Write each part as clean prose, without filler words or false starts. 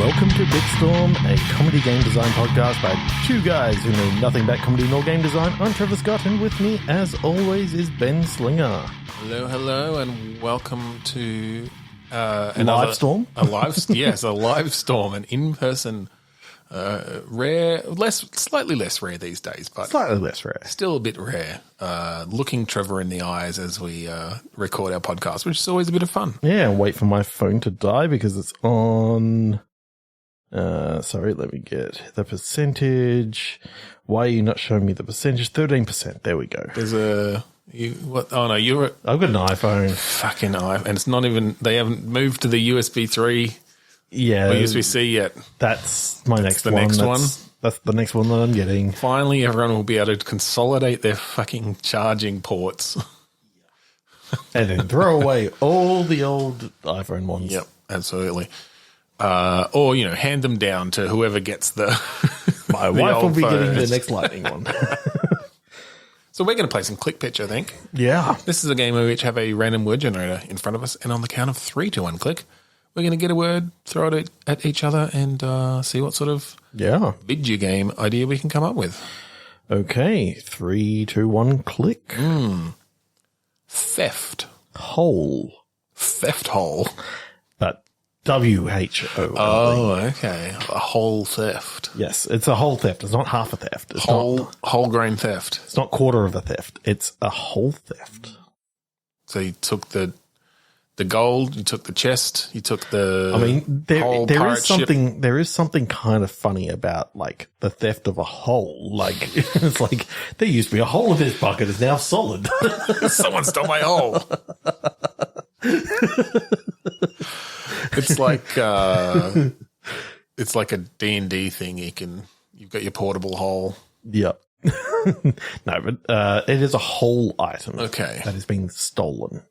Welcome to Bitstorm, a comedy game design podcast by two guys who know nothing about comedy nor game design. I'm Trevor Scott, and with me, as always, is Ben Slinger. Hello, and welcome to Live Storm? a live storm, an in-person, slightly less rare these days, but Slightly less rare. still a bit rare. Looking Trevor in the eyes as we record our podcast, which is always a bit of fun. Yeah, wait for my phone to die because it's on... sorry, let me get the percentage. Why are you not showing me the percentage? 13%. There we go. There's what? Oh no, I've got an iPhone. fucking iPhone, and it's not even. They haven't moved to the USB 3 Yeah. or USB-C yet. That's my next the one. next one? That's the next one that I'm getting. Finally, everyone will be able to consolidate their fucking charging ports. And then throw away all the old iPhone ones. Yep, absolutely. Or, hand them down to whoever gets the My the wife will old be getting the phones. next Lightning one. So we're going to play some Click Pitch, I think. Yeah. This is a game where we each have a random word generator in front of us, and on the count of 3 to 1 click, we're going to get a word, throw it at each other, and see what sort of Yeah. video game idea we can come up with. Okay. 3, 2, 1, click. Theft. Hole. Theft hole. But WHO. Oh, okay. A whole theft. Yes. It's a whole theft. It's not half a theft. It's Whole grain theft. It's not quarter of a theft. It's a whole theft. So you took the gold, you took the chest, you took the I mean, whole there pirate is something there is something kind of funny about like the theft of a hole. Like it's like there used to be a hole in this bucket, it's now solid. ship. Someone stole my hole. It's like a D&D thing. You've got your portable hole. Yep. No, but it is a whole item. Okay. That is being stolen.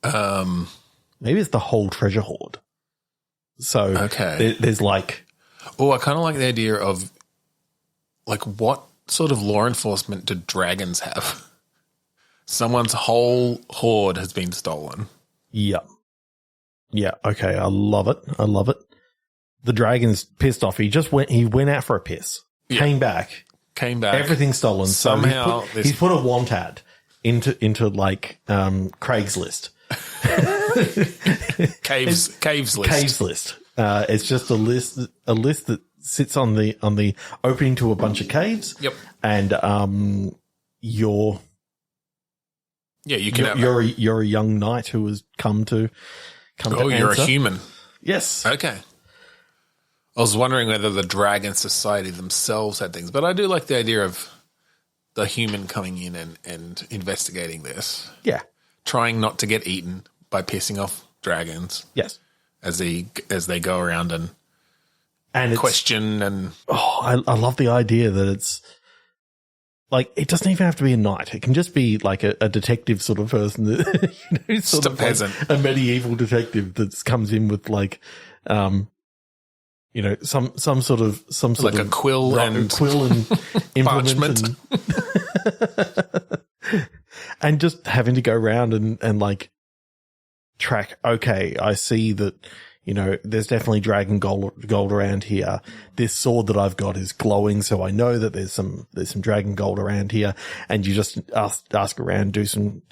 Um. Maybe it's the whole treasure hoard. So Okay. there's like Oh, I kind of like the idea of like what sort of law enforcement do dragons have? Someone's whole hoard has been stolen. yeah. Yeah, okay, I love it. I love it. The dragon's pissed off. He went out for a piss. Yeah. Came back. Everything's stolen. Somehow so he's put a want ad into like Craigslist. Caves list. Caves list. It's just a list that sits on the opening to a bunch of caves. Yep. And you're a young knight who has come to you're answer. a human. Yes. Okay. I was wondering whether the dragon society themselves had things, but I do like the idea of the human coming in and investigating this, Yeah. trying not to get eaten by pissing off dragons Yes. as they go around and And it's, question and I love the idea that it's like it doesn't even have to be a knight. It can just be like a detective sort of person that just a peasant. Like a medieval detective that comes in with like some sort of like a quill and implement and just having to go around and like track. Okay, I see that. There's definitely dragon gold around here. This sword that I've got is glowing, so I know that there's some dragon gold around here. And you just ask around, do some.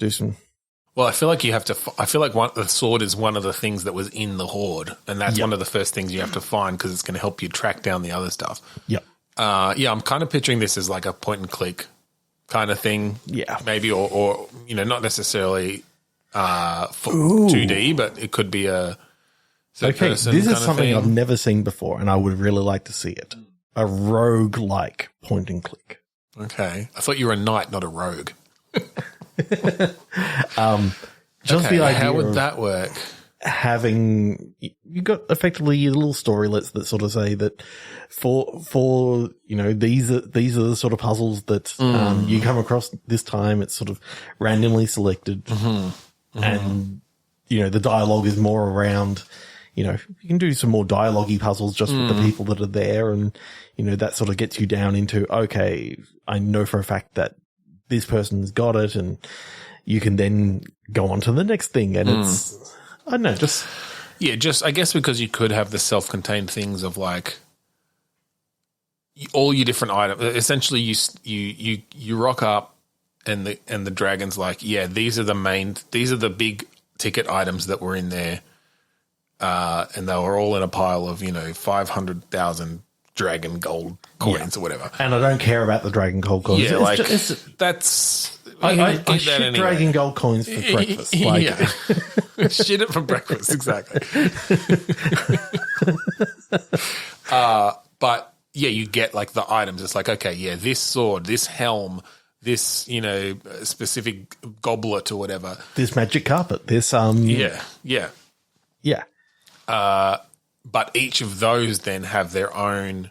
Well, I feel like you have to. I feel like the sword is one of the things that was in the hoard, and that's one of the first things you have to find because it's going to help you track down the other stuff. Yep. I'm kind of picturing this as like a point and click kind of thing. Yeah. Maybe or not necessarily 2D, but it could be a. Okay, this is something I've never seen before, and I would really like to see it. A rogue-like point and click. Okay. I thought you were a knight, not a rogue. The idea. How would that work? Having you got effectively your little storylets that sort of say that for these are the sort of puzzles that you come across this time. It's sort of randomly selected, and the dialogue is more around. You can do some more dialogue-y puzzles just with the people that are there. And, that sort of gets you down into, okay, I know for a fact that this person's got it. And you can then go on to the next thing. And it's, I don't know, just. Yeah, just I guess because you could have the self-contained things of like all your different items. Essentially, you rock up, and the dragon's like, yeah, these are the big ticket items that were in there, and they were all in a pile of 500,000 dragon gold coins or whatever. And I don't care about the dragon gold coins. Yeah, that's. I shit dragon gold coins for breakfast. Like, yeah. Shit it for breakfast, exactly. But yeah, you get like the items. It's like, okay, yeah, this sword, this helm, this specific goblet or whatever, this magic carpet, this yeah. But each of those then have their own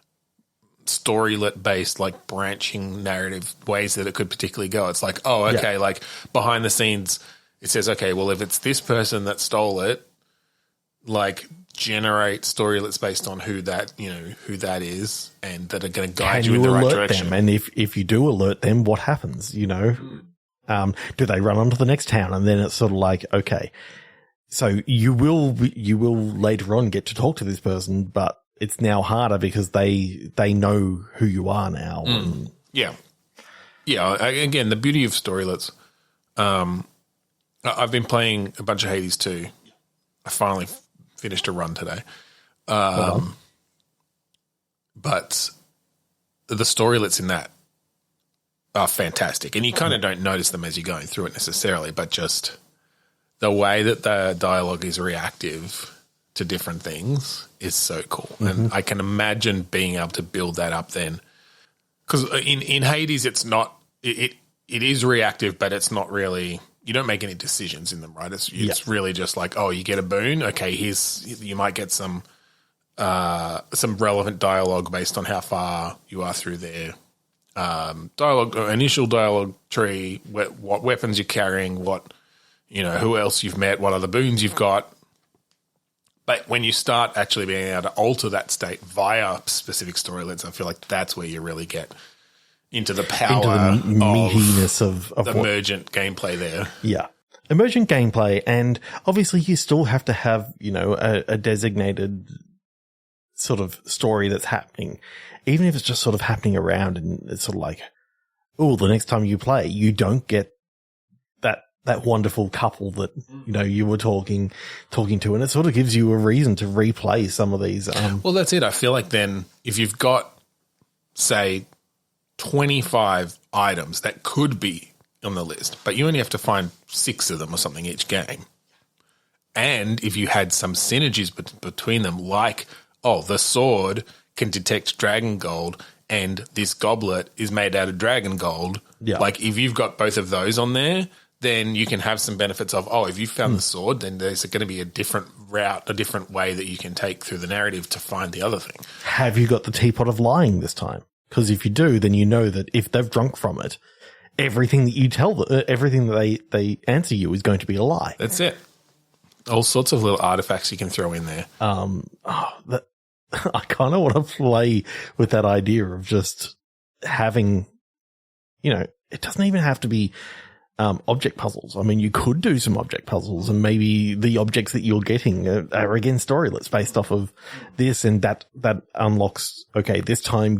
storylet based, like branching narrative ways that it could particularly go. It's like, oh, okay, like behind the scenes, it says, okay, well, if it's this person that stole it, like generate storylets based on who that is, and that are going to guide you in the right direction. Them? And if you do alert them, what happens? Do they run on to the next town? And then it's sort of like, okay, so you will later on get to talk to this person, but it's now harder because they know who you are now. Yeah. Again, the beauty of storylets. I've been playing a bunch of Hades 2. I finally finished a run today. But the storylets in that are fantastic, and you kind of don't notice them as you're going through it necessarily, but just the way that the dialogue is reactive to different things is so cool. And I can imagine being able to build that up then. Because in Hades, it's not – it is reactive, but it's not really – you don't make any decisions in them, right? It's really just like, oh, you get a boon. Okay, you might get some relevant dialogue based on how far you are through their initial dialogue tree, what weapons you're carrying, who else you've met, what other boons you've got. But when you start actually being able to alter that state via specific storylets, I feel like that's where you really get into the power, into the meatiness of the emergent gameplay there. Yeah. Emergent gameplay, and obviously you still have to have, a designated sort of story that's happening, even if it's just sort of happening around, and it's sort of like, oh, the next time you play, you don't get that wonderful couple that, you were talking to, and it sort of gives you a reason to replay some of these. Well, that's it. I feel like then if you've got, say, 25 items that could be on the list, but you only have to find 6 of them or something each game. And if you had some synergies between them, like, oh, the sword can detect dragon gold and this goblet is made out of dragon gold. Yeah. Like if you've got both of those on there, then you can have some benefits of, oh, if you found the sword, then there's going to be a different route, a different way that you can take through the narrative to find the other thing. Have you got the teapot of lying this time? Because if you do, then you know that if they've drunk from it, everything that you tell them, everything that they answer you is going to be a lie. That's it. All sorts of little artifacts you can throw in there. I kind of want to play with that idea of just having, it doesn't even have to be object puzzles. I mean, you could do some object puzzles, and maybe the objects that you're getting are again storylets based off of this, and that unlocks, okay, this time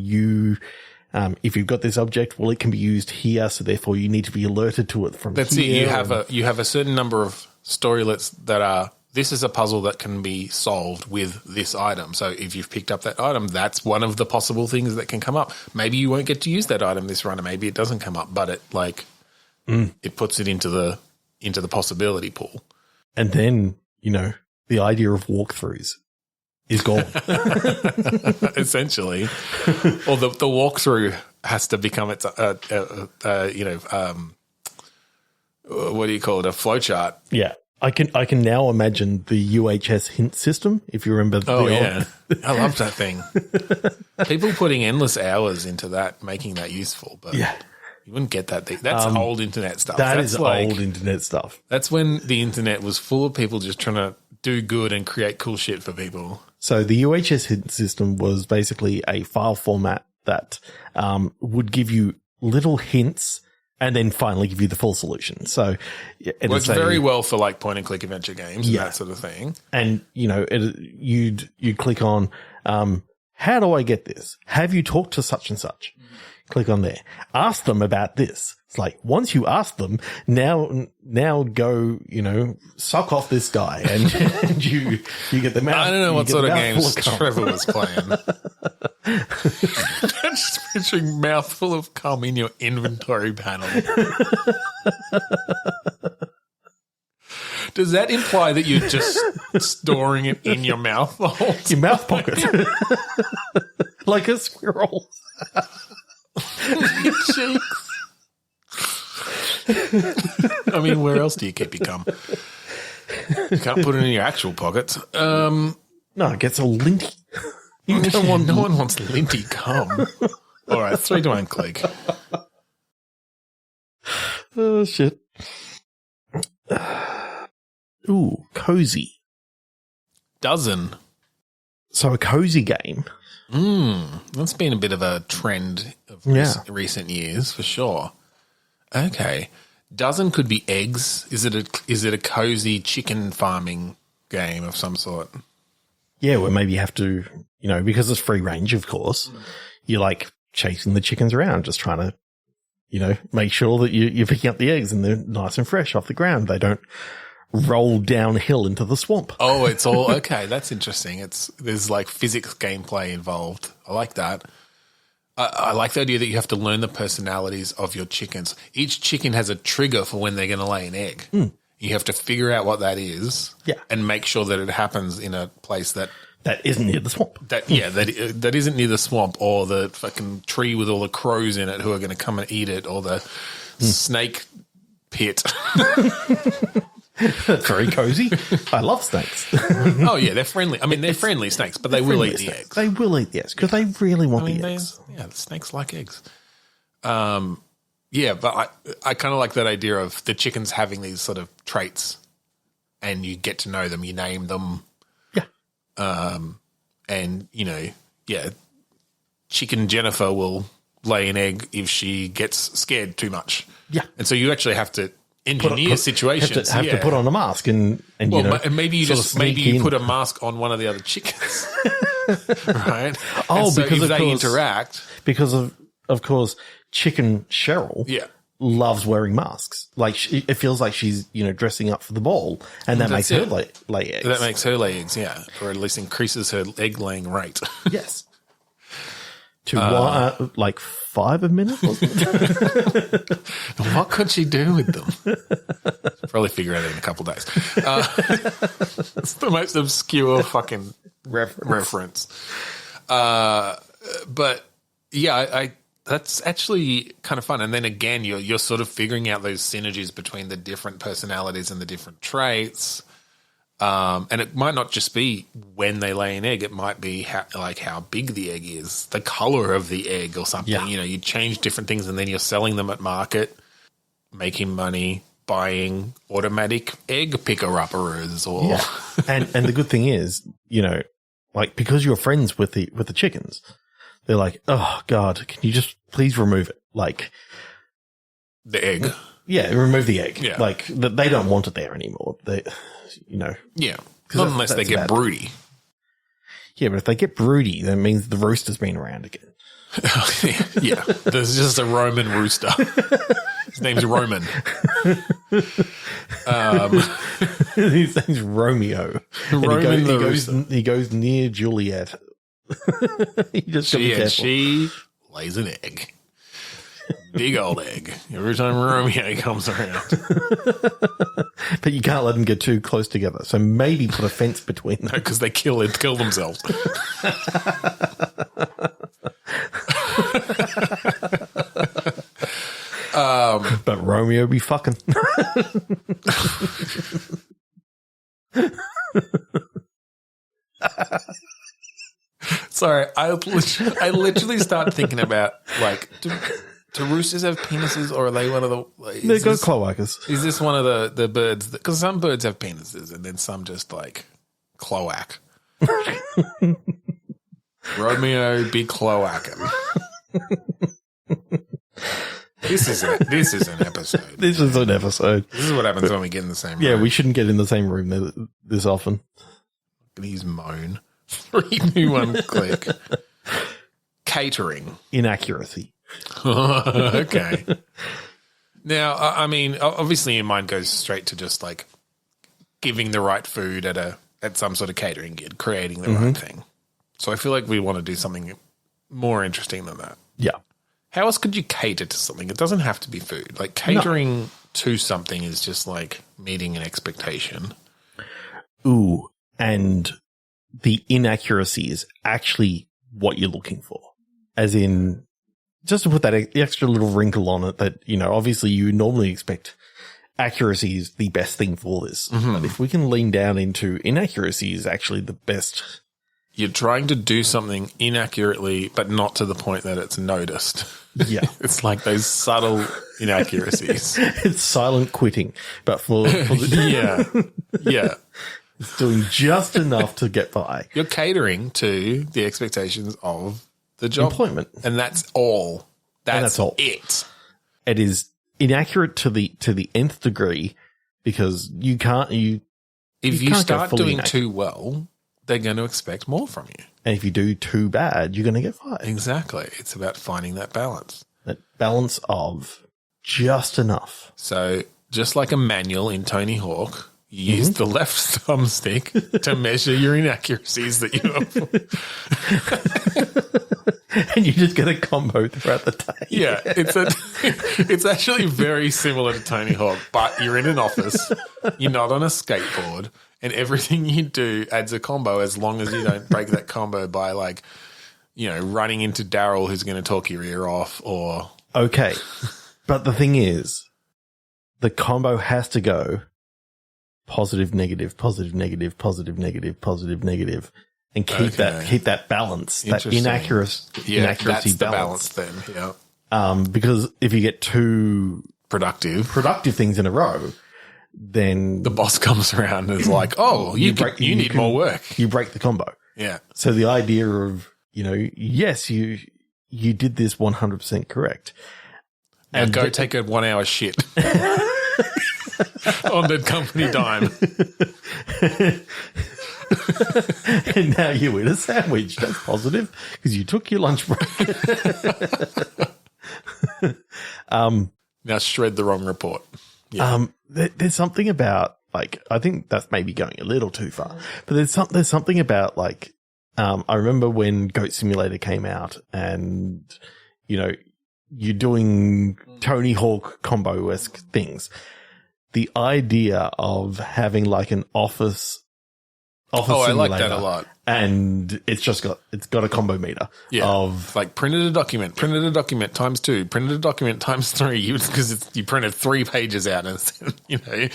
if you've got this object, well, it can be used here, so therefore you need to be alerted to it from here. That's it. You have a certain number of storylets that are, this is a puzzle that can be solved with this item. So if you've picked up that item, that's one of the possible things that can come up. Maybe you won't get to use that item this run, or maybe it doesn't come up, but it puts it into the possibility pool. And then, the idea of walkthroughs is gone. Essentially. Or the walkthrough has to become its, what do you call it? A flowchart. Yeah. I can now imagine the UHS hint system, if you remember. I love that thing. People putting endless hours into that, making that useful, but you wouldn't get that. That's old internet stuff. That's old internet stuff. That's when the internet was full of people just trying to do good and create cool shit for people. So the UHS hint system was basically a file format that would give you little hints and then finally give you the full solution. So it works very well for like point and click adventure games and that sort of thing. And you'd click on, how do I get this? Have you talked to such and such? Click on there. Ask them about this. It's like, once you ask them, now go, suck off this guy and you get the mouth. I don't know what sort of games Trevor was playing. Just picturing mouthful of cum in your inventory panel. Does that imply that you're just storing it in your mouth the whole time? Your mouth pocket. Like a squirrel. Your cheeks. I mean, where else do you keep your cum? You can't put it in your actual pockets. No, it gets all linty. No one wants linty cum. All right, 3 to 1 click. Oh, shit. Ooh, cozy. Dozen. So a cozy game. That's been a bit of a trend of recent years, for sure. Okay. Dozen could be eggs. Is it a cozy chicken farming game of some sort? Yeah, where maybe you have to, because it's free range, of course, you're like chasing the chickens around, just trying to, make sure that you're picking up the eggs and they're nice and fresh off the ground. They don't roll downhill into the swamp. Oh, it's all okay. That's interesting. There's like physics gameplay involved. I like that. I like the idea that you have to learn the personalities of your chickens. Each chicken has a trigger for when they're going to lay an egg. You have to figure out what that is, and make sure that it happens in a place that isn't near the swamp. That isn't near the swamp or the fucking tree with all the crows in it who are going to come and eat it, or the snake pit. That's very cozy. I love snakes. Oh, yeah, they're friendly. I mean, they're friendly snakes, but they will eat the eggs. They will eat the eggs because they really want the eggs. Yeah, the snakes like eggs. Yeah, but I kind of like that idea of the chickens having these sort of traits and you get to know them, you name them. Yeah. And, Chicken Jennifer will lay an egg if she gets scared too much. Yeah. And so you actually have to engineer situations. Have to put on a mask and maybe you put a mask on one of the other chickens, right? Oh, so because if they interact, because of course, Chicken Cheryl, loves wearing masks. Like it feels like she's dressing up for the ball, and that makes her lay eggs. That makes her lay eggs, or at least increases her egg laying rate. Yes. To like 5 a minute? Wasn't it? What could she do with them? Probably figure it out in a couple of days. It's the most obscure fucking reference. But yeah, that's actually kind of fun. And then again, you're sort of figuring out those synergies between the different personalities and the different traits. And it might not just be when they lay an egg. It might be how big the egg is, the color of the egg or something. Yeah. You change different things and then you're selling them at market, making money, buying automatic egg picker-uppers or... Yeah. And the good thing is, because you're friends with the chickens, they're like, oh, God, can you just please remove it? Like... The egg? Yeah, remove the egg. Yeah. Like, they don't want it there anymore. They... Yeah, not unless they get broody. Yeah, but if they get broody, that means the rooster's been around again. Yeah, there's just a Roman rooster. His name's Roman. His name's Romeo. He goes near Juliet. She lays an egg. Big old egg. Every time Romeo comes around. But you can't let them get too close together. So maybe put a fence between them. No, because they kill themselves. But Romeo be fucking. Sorry, I literally start thinking about do roosters have penises, or are they one of the? They've got cloacas. Is this one of the birds? Because some birds have penises, and then some just like cloac. Romeo be cloacing. This is an episode. This is an episode. This is what happens when we get in the same room. Yeah, we shouldn't get in the same room this often. These moan. 3, 2, 1, click. Catering. Inaccuracy. Okay. Now, I mean, obviously your mind goes straight to just like giving the right food at some sort of catering gig, creating the right thing. So I feel like we want to do something more interesting than that. Yeah. How else could you cater to something? It doesn't have to be food. Like catering to something is just like meeting an expectation. Ooh, and the inaccuracy is actually what you're looking for. As in, just to put that extra little wrinkle on it that, you know, obviously you normally expect accuracy is the best thing for this. But if we can lean down into inaccuracy is actually the best. You're trying to do something inaccurately, but not to the point that it's noticed. Yeah. It's like those subtle inaccuracies. It's silent quitting, but for the Yeah. it's doing just enough to get by. You're catering to the expectations of the job. Employment. And that's all. That's all. it. It is inaccurate to the nth degree because you can't If you can't go start fully doing inaccurate. too well, they're going to expect more from you. And if you do too bad, you're going to get fired. Exactly. It's about finding that balance. That balance of just enough. So just like a manual in Tony Hawk, you use the left thumbstick to measure your inaccuracies that you have. And you just get a combo throughout the day. Yeah, it's actually very similar to Tony Hawk, but you're in an office, you're not on a skateboard, and everything you do adds a combo as long as you don't break that combo by, like, you know, running into Daryl who's going to talk your ear off or... Okay. But the thing is, the combo has to go positive, negative, positive, negative, positive, negative, positive, negative, and keep that balance, that inaccuracy that's the balance then. Yeah. Because if you get two productive things in a row, then the boss comes around and is like, "Oh, you need more work." You break the combo. Yeah. So the idea of, you know, yes, you did this 100% correct. Now go take a 1 hour shit on the company dime. And now you eat a sandwich. That's positive because you took your lunch break. Now shred the wrong report. Yeah. There's something about, like, I think that's maybe going a little too far, but there's something about, like, I remember when Goat Simulator came out and, you know, you're doing Tony Hawk combo-esque things. The idea of having like an office simulator, I like that a lot. And it's got a combo meter of like printed a document times 2, printed a document times 3, because you printed 3 pages out and, you know.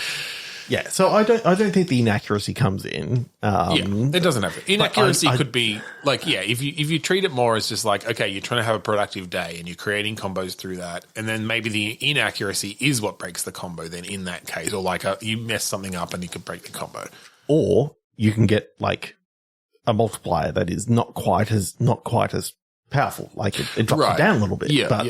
Yeah, so I don't think the inaccuracy comes in. It doesn't have to. Inaccuracy could be like, if you treat it more as just like, okay, you're trying to have a productive day and you're creating combos through that, and then maybe the inaccuracy is what breaks the combo then in that case, or like you mess something up and you could break the combo. Or you can get like a multiplier that is not quite as powerful. Like it drops it down a little bit. Yeah,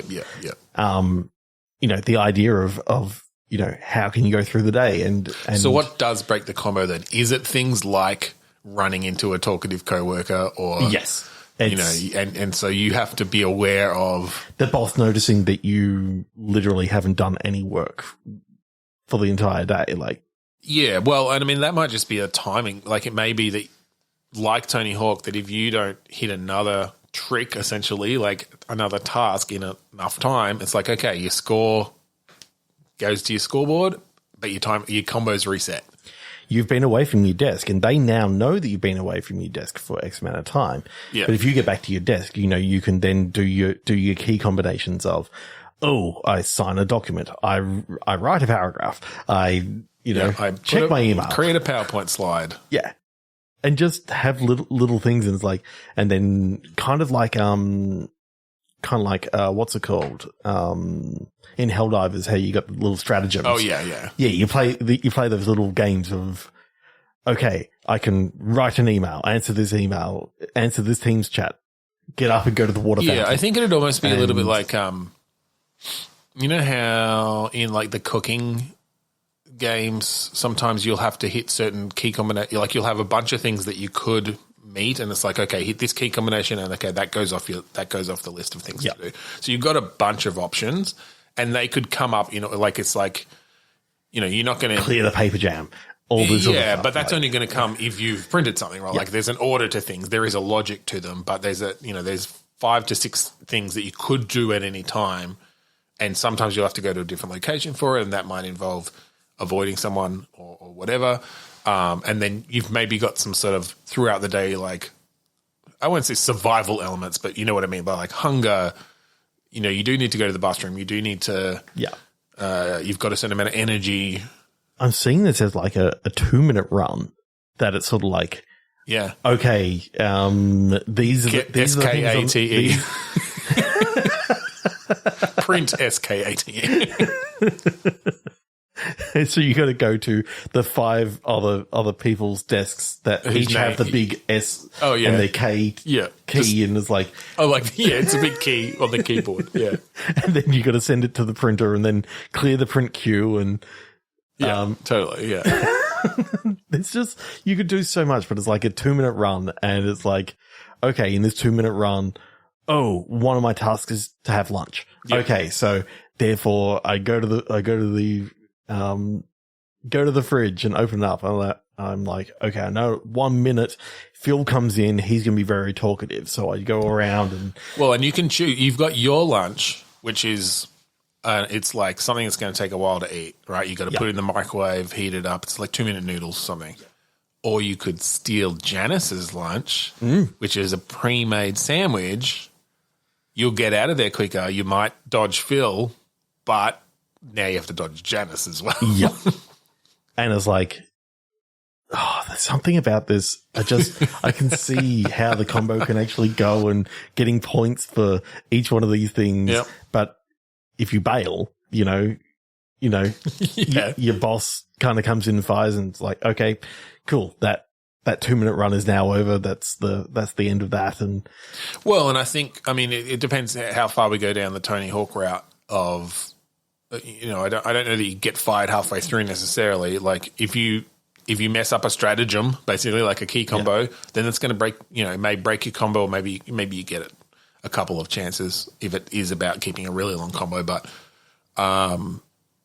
you know, the idea of you know, how can you go through the day? And so what does break the combo then? Is it things like running into a talkative coworker or yes, you know, and so you have to be aware of the boss noticing that you literally haven't done any work for the entire day. Like, yeah, well, and I mean, that might just be a timing. Like, it may be that, like Tony Hawk, that if you don't hit another trick, essentially, like another task in enough time, it's like, okay, your score goes to your scoreboard, but your combos reset. You've been away from your desk, and they now know that you've been away from your desk for X amount of time. Yeah. But if you get back to your desk, you know, you can then do your key combinations of, oh, I sign a document, I write a paragraph, I check my email, create a PowerPoint slide. Yeah. And just have little things, and it's like, and then kind of like what's it called? In Helldivers, how you got the little stratagems. Oh yeah. Yeah, you play those little games of, okay, I can write an email, answer this Teams chat, get up and go to the water fountain. Yeah, I think it'd almost be a little bit like You know how in like the cooking games, sometimes you'll have to hit certain key combination. Like you'll have a bunch of things that you could meet, and it's like, okay, hit this key combination, and okay, that goes off the list of things to do. So you've got a bunch of options, and they could come up. Like it's like, you're not going to clear the paper jam. All this yeah, but that's only going to come if you've printed something, right? Like there's an order to things. There is a logic to them, but there's there's 5 to 6 things that you could do at any time. And sometimes you'll have to go to a different location for it, and that might involve avoiding someone or whatever. And then you've maybe got some sort of throughout the day, like, I won't say survival elements, but you know what I mean by like hunger. You do need to go to the bathroom. You do need to, you've got a certain amount of energy. I'm seeing this as like a 2-minute run that it's sort of like, okay, these are the SKATE. Print SKATE. So you got to go to the 5 other people's desks that each have the big S and their K key, and it's like, it's a big key on the keyboard, and then you got to send it to the printer and then clear the print queue, and totally, it's just, you could do so much, but it's like a 2-minute run, and it's like, okay, in this 2-minute run, one of my tasks is to have lunch. Yep. Okay, so therefore I go to the fridge and open it up. I'm like, okay, I know 1 minute Phil comes in, he's going to be very talkative. So I go around and you can choose. You've got your lunch, which is, it's like something that's going to take a while to eat, right? You got to put it in the microwave, heat it up. It's like 2-minute noodles or something. Or you could steal Janice's lunch, which is a pre-made sandwich. You'll get out of there quicker. You might dodge Phil, but now you have to dodge Janice as well. Yeah. And it's like, there's something about this. I can see how the combo can actually go, and getting points for each one of these things. Yep. But if you bail, your boss kind of comes in and fires, and it's like, okay, cool. That 2-minute run is now over. That's the end of that. And I think, it depends how far we go down the Tony Hawk route of, I don't know that you get fired halfway through necessarily. Like if you mess up a stratagem, basically like a key combo, then it's going to break, it may break your combo, or maybe you get it a couple of chances if it is about keeping a really long combo. But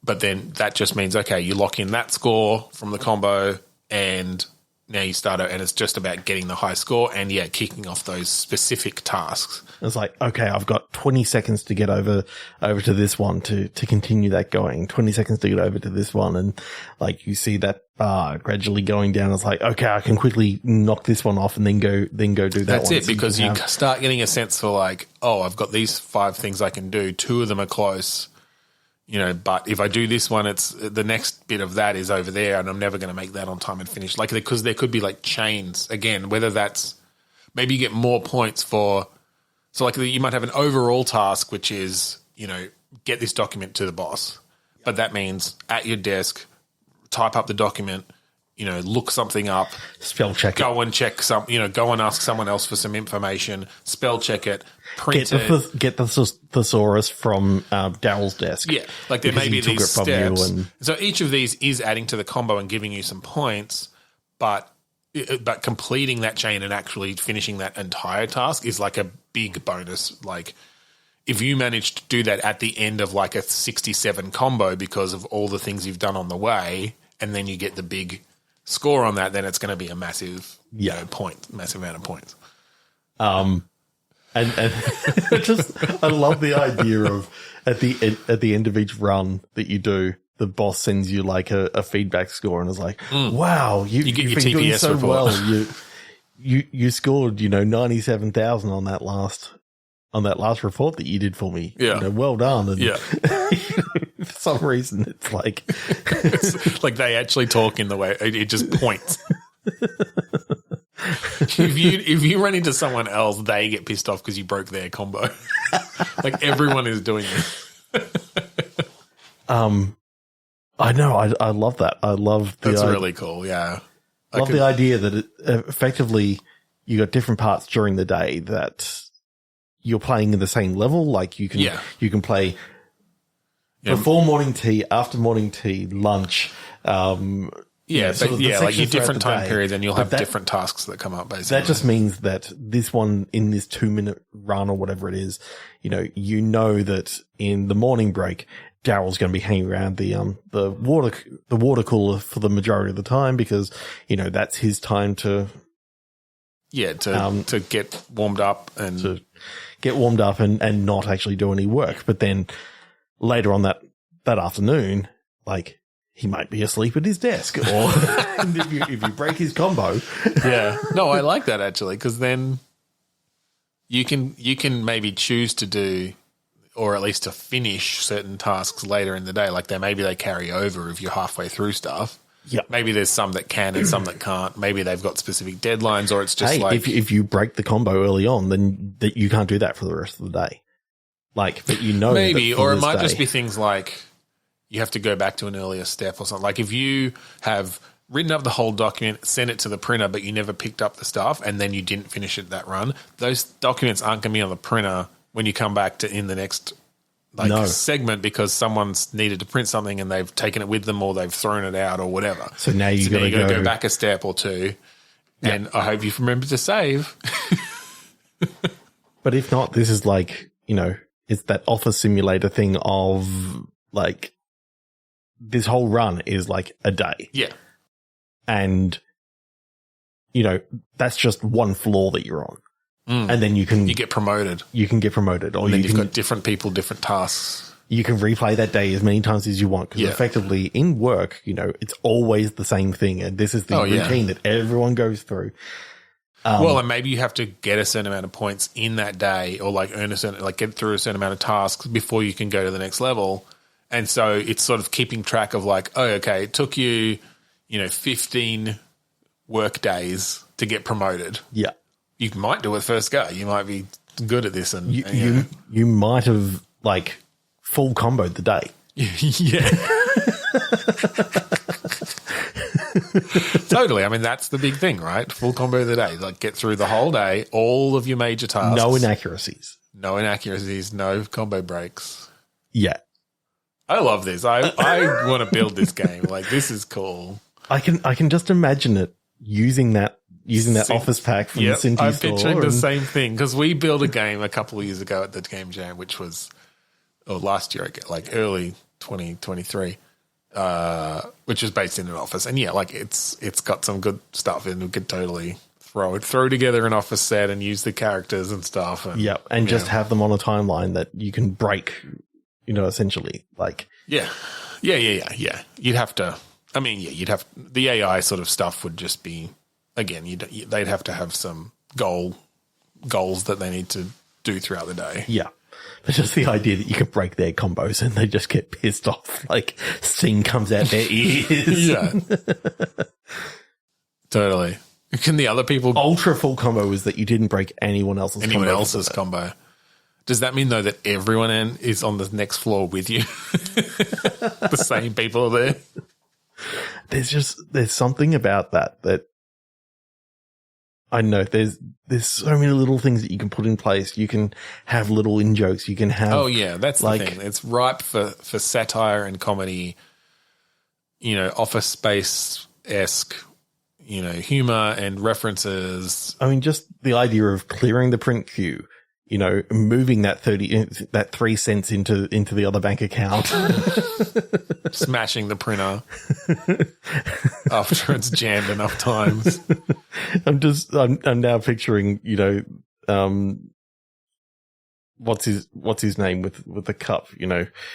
then that just means, okay, you lock in that score from the combo, and now you start out, and it's just about getting the high score and kicking off those specific tasks. It's like, okay, I've got 20 seconds to get over to this one to continue that going. 20 seconds to get over to this one, and like you see that bar gradually going down. It's like, okay, I can quickly knock this one off and then go do that. That's one. it, because you start getting a sense for like, I've got these 5 things I can do. 2 of them are close. But if I do this one, it's the next bit of that is over there, and I'm never going to make that on time and finish. Like, because there could be like chains again, whether that's maybe you get more points for. So like you might have an overall task, which is, get this document to the boss, but that means at your desk, type up the document, look something up, spell check go and check go and ask someone else for some information, spell check it, print it. Get the thesaurus from Daryl's desk. Yeah, like there may be these steps. So each of these is adding to the combo and giving you some points, but completing that chain and actually finishing that entire task is like a big bonus. Like if you manage to do that at the end of like a 67 combo because of all the things you've done on the way, and then you get the big score on that, then it's going to be a massive massive amount of points. And I love the idea of at the end of each run that you do, the boss sends you like a feedback score, and it's like, wow, you've your been TPS doing so report. well. You scored 97,000 on that last report that you did for me. Yeah, well done. And for some reason, it's like it's like they actually talk in the way it just points. If you run into someone else, they get pissed off because you broke their combo. Like everyone is doing it. I know. I love that. I love that's really cool. Yeah, I love the idea that it, effectively you got different parts during the day that you're playing in the same level. Like you can play before morning tea, after morning tea, lunch. Yeah, sort of like your sections throughout different the time day. periods, and you'll have different tasks that come up, basically. That just means that this one, in this 2-minute run or whatever it is, you know that in the morning break, Daryl's going to be hanging around the water cooler for the majority of the time because, that's his time to get warmed up and not actually do any work. But then later on that afternoon, like, he might be asleep at his desk, or if you break his combo. Yeah. No, I like that actually, because then you can maybe choose to do, or at least to finish certain tasks later in the day. Like maybe they carry over if you're halfway through stuff. Yeah. Maybe there's some that can and some that can't. Maybe they've got specific deadlines, or it's just if you break the combo early on, then you can't do that for the rest of the day. Like, but maybe, or it might just be things like, you have to go back to an earlier step or something. Like if you have written up the whole document, sent it to the printer, but you never picked up the stuff and then you didn't finish it that run, those documents aren't going to be on the printer when you come back to in the next segment because someone's needed to print something and they've taken it with them or they've thrown it out or whatever. So now you got to go back a step or two, and I hope you've remembered to save. But if not, this is like, it's that office simulator thing of like, this whole run is like a day. Yeah. And, that's just one floor that you're on. And then you get promoted. You can get promoted. Or and then you've got different people, different tasks. You can replay that day as many times as you want. Because effectively in work, it's always the same thing. And this is the routine that everyone goes through. And maybe you have to get a certain amount of points in that day or like get through a certain amount of tasks before you can go to the next level. And so it's sort of keeping track of like, oh, okay, it took you, 15 work days to get promoted. Yeah. You might do it first go. You might be good at this. And you might have like full comboed the day. Yeah. Totally. I mean, that's the big thing, right? Full combo of the day. Like get through the whole day, all of your major tasks. No inaccuracies. No combo breaks. Yeah. I love this. I want to build this game. Like, this is cool. I can just imagine it using that office pack from the Cinti I'm store. picturing the same thing because we built a game a couple of years ago at the Game Jam, which was last year, like early 2023, which is based in an office. And it's got some good stuff, and we could totally throw together an office set and use the characters and stuff. And, just have them on a timeline that you can break. Essentially, like yeah. You'd have to. I mean, you'd have the AI sort of stuff would just be again. They'd have to have some goals that they need to do throughout the day. Yeah, but just the idea that you can break their combos and they just get pissed off, like steam comes out their ears. Yeah, totally. Can the other people ultra full combo is that you didn't break anyone else's combo? Does that mean, though, that everyone is on the next floor with you? The same people are there? There's something about that I know there's so many little things that you can put in place. You can have little in-jokes. You can have... Oh, yeah, that's the thing. It's ripe for satire and comedy, Office Space-esque, humor and references. I mean, just the idea of clearing the print queue, moving that 3 cents into the other bank account, smashing the printer after it's jammed enough times. I'm now picturing, what's his name with the cup,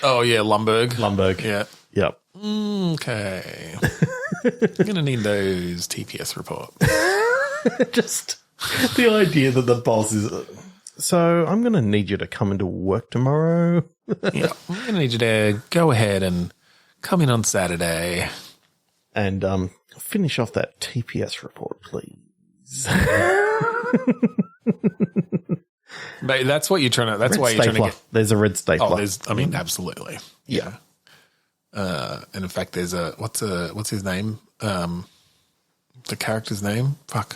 Oh yeah, Lumberg. Yeah. Yep. Okay. I'm gonna need those TPS reports. Just the idea that the boss is. So I'm going to need you to come into work tomorrow. Yeah, I'm going to need you to go ahead and come in on Saturday. And finish off that TPS report, please. But that's what you're trying to... That's red why you're stapler. trying to get... There's a red stapler. Absolutely. Yeah. And in fact, there's what's his name? The character's name? Fuck.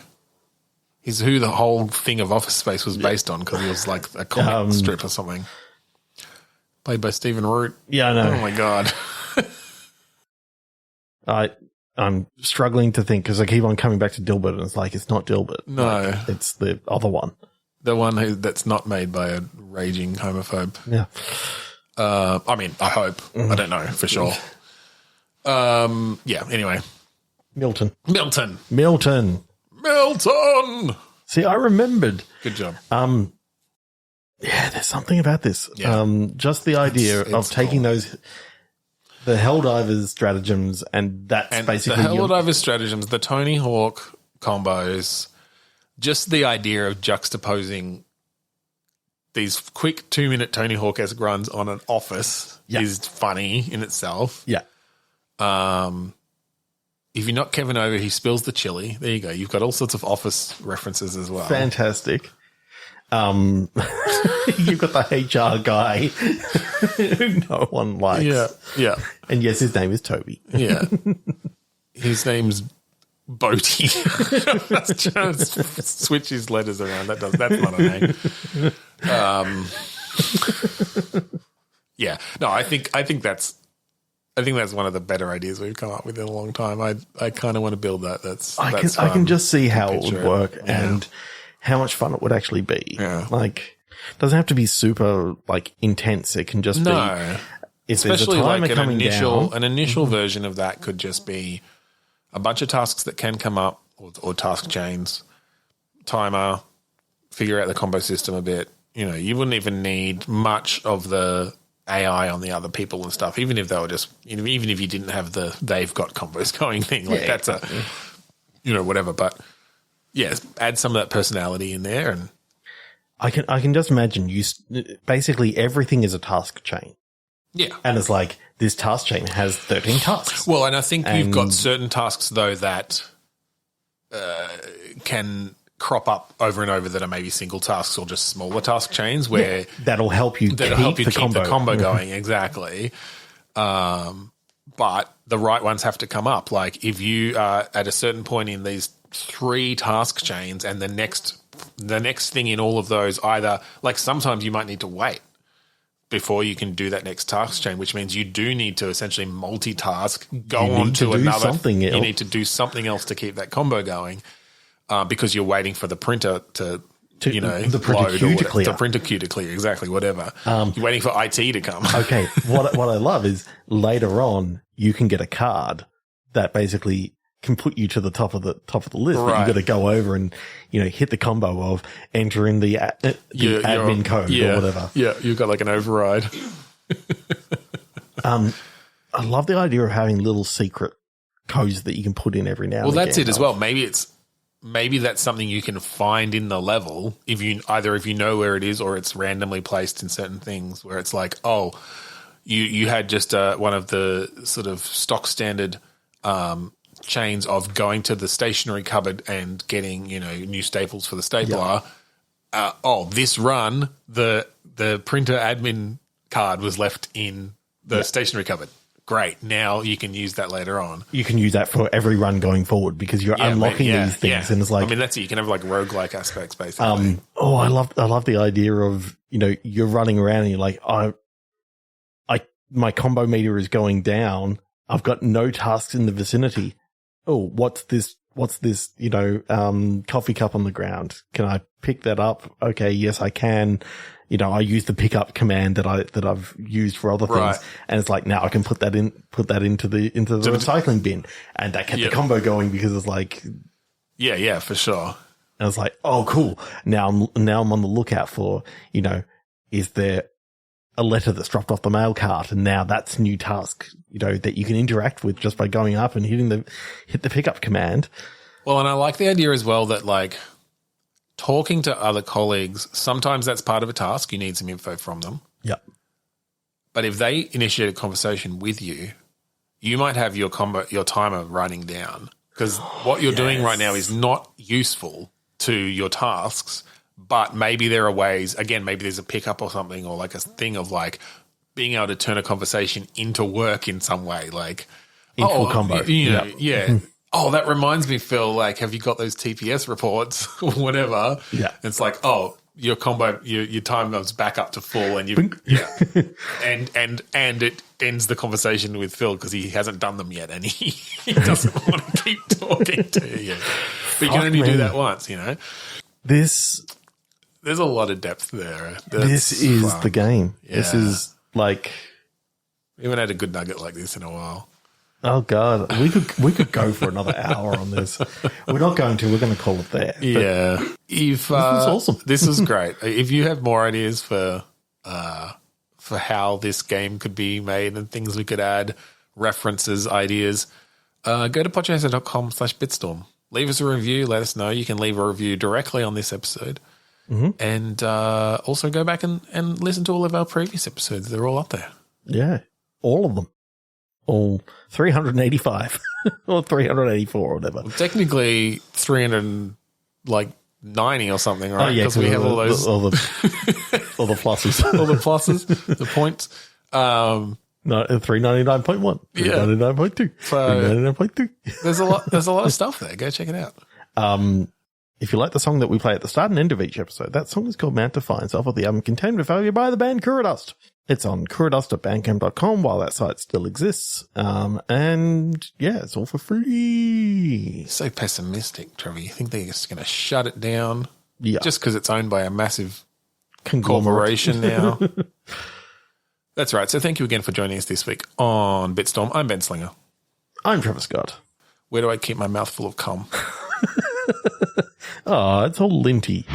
He's who the whole thing of Office Space was based on because he was like a comic strip or something. Played by Stephen Root. Yeah, I know. Oh, my God. I'm struggling to think because I keep on coming back to Dilbert and it's like, it's not Dilbert. No. Like, it's the other one. The one that's not made by a raging homophobe. Yeah. I mean, I hope. I don't know for sure. Yeah, anyway. Milton. See, I remembered. Good job. Yeah, there's something about this. Yeah. Just the idea of taking those, the Helldivers stratagems, and that's basically the Helldivers stratagems, the Tony Hawk combos, just the idea of juxtaposing these quick 2-minute Tony Hawk-esque runs on an office is funny in itself. Yeah. If you're not Kevin Over, he spills the chili. There you go. You've got all sorts of office references as well. Fantastic. You've got the HR guy who no one likes. Yeah. And yes, his name is Toby. Yeah. His name's Boaty. Just switch his letters around. That's not a name. Yeah. No, I think that's one of the better ideas we've come up with in a long time. I kind of want to build that. I can just see how it would work and how much fun it would actually be. Yeah. Like, it doesn't have to be super like intense. It can just be. If Especially there's a timer like coming down, an initial version of that could just be a bunch of tasks that can come up or task chains, timer, figure out the combo system a bit. You know, you wouldn't even need much of the AI on the other people and stuff, even if they were just, even if you didn't have the they've got combos going thing. Like that's a, whatever. But yes, add some of that personality in there. And I can just imagine basically everything is a task chain. Yeah. And it's like this task chain has 13 tasks. Well, and I think you've got certain tasks though that can crop up over and over that are maybe single tasks or just smaller task chains where that'll help you keep the combo going. Exactly. But the right ones have to come up. Like if you are at a certain point in these 3 task chains and the next thing in all of those, either like sometimes you might need to wait before you can do that next task chain, which means you do need to essentially multitask, go on to another. You need to do something else to keep that combo going. Because you're waiting for the printer to the printer queue to clear. The printer queue to clear, exactly, whatever. You're waiting for IT to come. Okay, what I love is later on you can get a card that basically can put you to the top of the list. Right. But you've got to go over and hit the combo of enter in the admin code or whatever. Yeah, you've got like an override. I love the idea of having little secret codes that you can put in every now and again. Well, that's it as well. Maybe that's something you can find in the level if you know where it is or it's randomly placed in certain things where it's like, oh, you had just one of the sort of stock standard chains of going to the stationery cupboard and getting new staples for the stapler. Yeah. This run the printer admin card was left in the stationery cupboard. Great. Now you can use that later on. You can use that for every run going forward because you're unlocking these things. And it's like, that's it. You can have like roguelike aspects basically. I love the idea of, you're running around and you're like, my combo meter is going down. I've got no tasks in the vicinity. Oh, what's this, coffee cup on the ground? Can I pick that up? Okay. Yes, I can. I use the pickup command that I've used for other things. Right. And it's like, now I can put that into the recycling bin. And that kept the combo going because it's like, yeah, for sure. And it's like, oh, cool. Now I'm on the lookout for, is there a letter that's dropped off the mail cart? And now that's a new task, that you can interact with just by going up and hit the pickup command. Well, and I like the idea as well that like, talking to other colleagues, sometimes that's part of a task. You need some info from them. Yep. But if they initiate a conversation with you, you might have your timer running down because what you're doing right now is not useful to your tasks, but maybe there are ways, again, maybe there's a pickup or something or like a thing of like being able to turn a conversation into work in some way, like into a combo. Oh, that reminds me, Phil, like, have you got those TPS reports or whatever? Yeah. It's like, oh, your combo, your time goes back up to full, and and it ends the conversation with Phil because he hasn't done them yet, and he doesn't want to keep talking to you. But you can only do that once, you know. There's a lot of depth there. This is the game. Yeah. This is like we haven't had a good nugget like this in a while. Oh God, we could go for another hour on this. We're not going to. We're going to call it there. Yeah, this is awesome. This is great. If you have more ideas for how this game could be made and things we could add, references, ideas, go to podchaser.com/bitstorm. Leave us a review. Let us know. You can leave a review directly on this episode, and also go back and listen to all of our previous episodes. They're all up there. Yeah, all of them. All 385 or 384 or whatever. Well, technically 390 or something, right? Oh, yeah, because we have all the pluses. All the pluses, the points. No, 399.1, 399.2, 399.2. There's a lot of stuff there. Go check it out. If you like the song that we play at the start and end of each episode, that song is called Mount Defiance off of the album Containment of Failure by the band Kuradust. It's on kuradust.bandcamp.com while that site still exists. And yeah, it's all for free. So pessimistic, Trevor. You think they're just going to shut it down? Yeah. Just because it's owned by a massive corporation now? That's right. So thank you again for joining us this week on Bitstorm. I'm Ben Slinger. I'm Trevor Scott. Where do I keep my mouth full of cum? Oh, it's all linty.